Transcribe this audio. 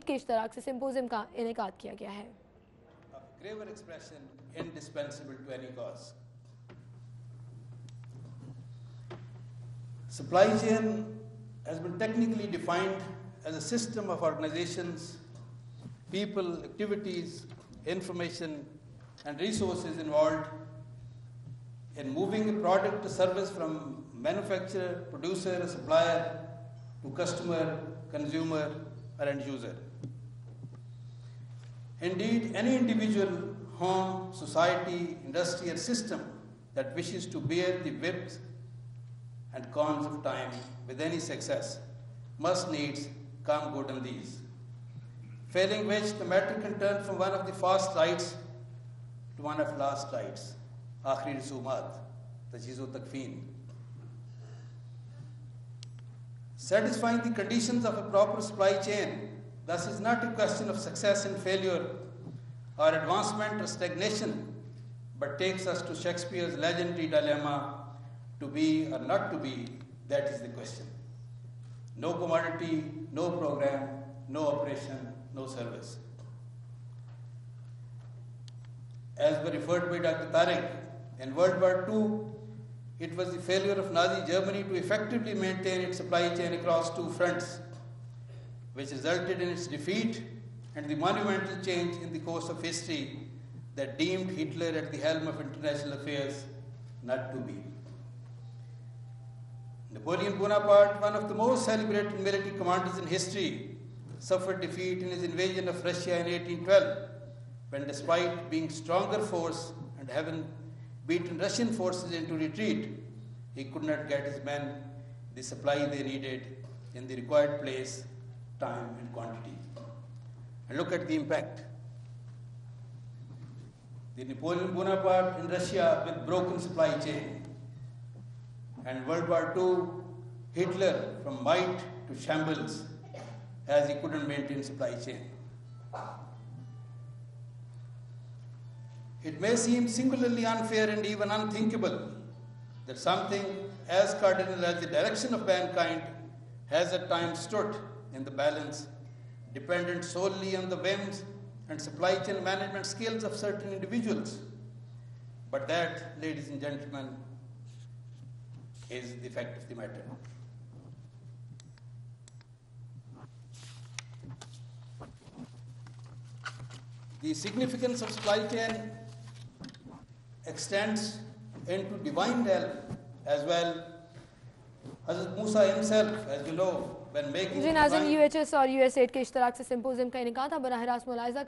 के इश्तराक से सिम्पोजियम का इनेकाद किया गया है। Graver expression indispensable to any cause. Supply chain has been technically defined as a system of organizations, people, activities, information, and resources involved in moving a product or service from manufacturer, producer, supplier to customer, consumer, or end user. Indeed, any individual, home, society, industry, or system that wishes to bear the whips and cons of time with any success must needs come good on these. Failing which, the matter can turn from one of the first rights to one of last rights, Akhri Rasumat, Tajizo Takfeen. Satisfying the conditions of a proper supply chain thus is not a question of success and failure or advancement or stagnation, but takes us to Shakespeare's legendary dilemma, to be or not to be, that is the question. No commodity, no program, no operation, no service. As were referred by Dr. Tariq, in World War II, it was the failure of Nazi Germany to effectively maintain its supply chain across two fronts, which resulted in its defeat and the monumental change in the course of history that deemed Hitler at the helm of international affairs not to be. Napoleon Bonaparte, one of the most celebrated military commanders in history, suffered defeat in his invasion of Russia in 1812, when despite being stronger force and having beaten Russian forces into retreat, he could not get his men the supply they needed in the required place, time, and quantity. And look at the impact. The Napoleon Bonaparte in Russia with broken supply chain, and World War II, Hitler from might to shambles as he couldn't maintain supply chain. It may seem singularly unfair and even unthinkable that something as cardinal as the direction of mankind has at times stood in the balance, dependent solely on the whims and supply chain management skills of certain individuals. But that, ladies and gentlemen, is the fact of the matter. The significance of supply chain extends into divine realm as well. Hazrat Musa himself, as you know, when making जी नाज़रीन, UHS और USAID के इश्तराक से symposium का इनेकाद बराह रास्त मुलाहिज़ा